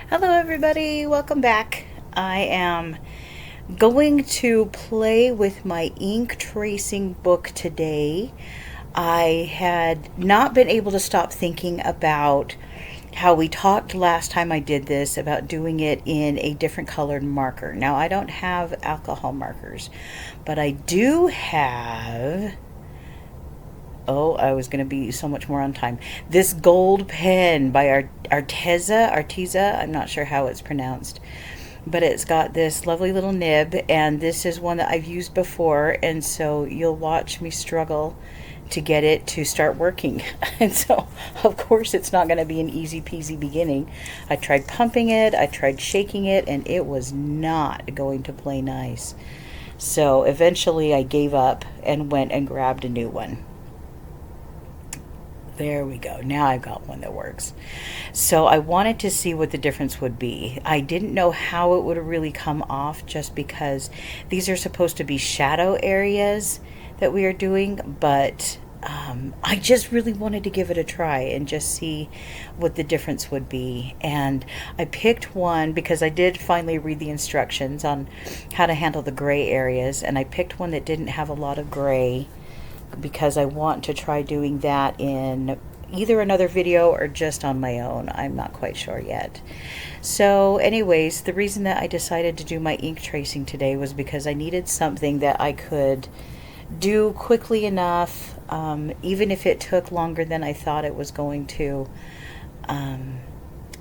Hello, everybody. Welcome back. I am going to play with my ink tracing book today. I had not been able to stop thinking about how we talked last time I did this about doing it in a different colored marker. Now, I don't have alcohol markers, but I do have. Oh, I was going to be so much more on time. This gold pen by Arteza. I'm not sure how it's pronounced, but it's got this lovely little nib, and this is one that I've used before, and so you'll watch me struggle to get it to start working. And so, of course, it's not going to be an easy peasy beginning. I tried pumping it, I tried shaking it, and it was not going to play nice. So eventually I gave up and went and grabbed a new one. There we go. Now I've got one that works. So I wanted to see what the difference would be. I didn't know how it would really come off just because these are supposed to be shadow areas that we are doing, but I just really wanted to give it a try and just see what the difference would be. And I picked one because I did finally read the instructions on how to handle the gray areas, and I picked one that didn't have a lot of gray because I want to try doing that in either another video or just on my own. I'm not quite sure yet. So anyways, the reason that I decided to do my ink tracing today was because I needed something that I could do quickly enough, even if it took longer than I thought it was going to.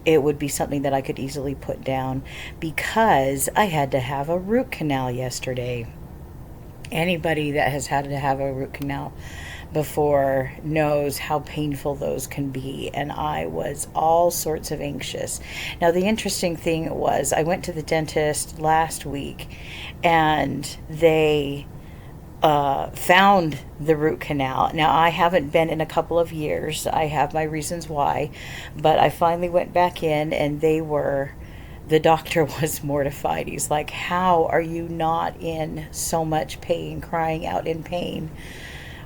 It would be something that I could easily put down because I had to have a root canal yesterday. Anybody that has had to have a root canal before knows how painful those can be, and I was all sorts of anxious. Now, the interesting thing was I went to the dentist last week, and they found the root canal. Now, I haven't been in a couple of years. I have my reasons why, but I finally went back in, and the doctor was mortified. He's like, how are you not in so much pain, crying out in pain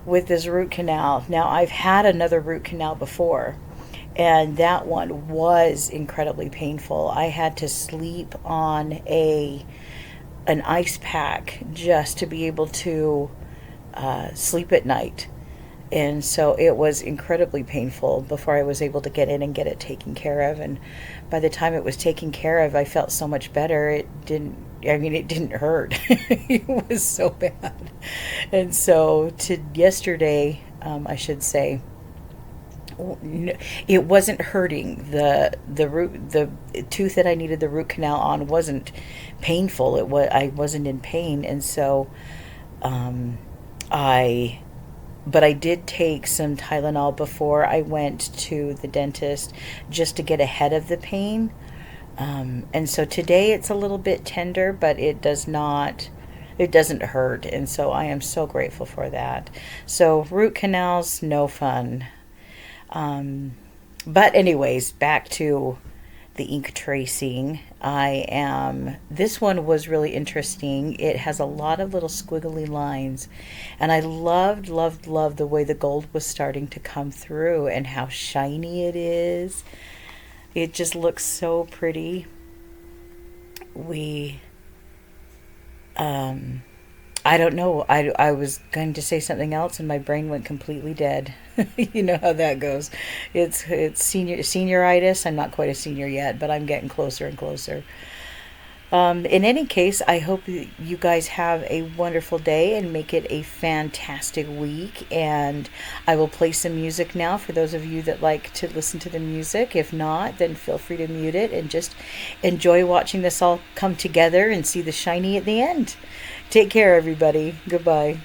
with this root canal? Now, I've had another root canal before, and that one was incredibly painful. I had to sleep on an ice pack just to be able to sleep at night. And so it was incredibly painful before I was able to get in and get it taken care of. And by the time it was taken care of, I felt so much better. It didn't hurt. It was so bad. And so yesterday, I should say, it wasn't hurting. The tooth that I needed the root canal on wasn't painful. I wasn't in pain. And so, but I did take some Tylenol before I went to the dentist just to get ahead of the pain. And so today it's a little bit tender, but it doesn't hurt. And so I am so grateful for that. So root canals, no fun. But anyways, back to the ink tracing. This one was really interesting. It has a lot of little squiggly lines, and I loved the way the gold was starting to come through and how shiny it is. It just looks so pretty. I don't know. I was going to say something else and my brain went completely dead. You know how that goes. It's senioritis. I'm not quite a senior yet, but I'm getting closer and closer. In any case, I hope you guys have a wonderful day and make it a fantastic week. And I will play some music now for those of you that like to listen to the music. If not, then feel free to mute it and just enjoy watching this all come together and see the shiny at the end. Take care, everybody. Goodbye.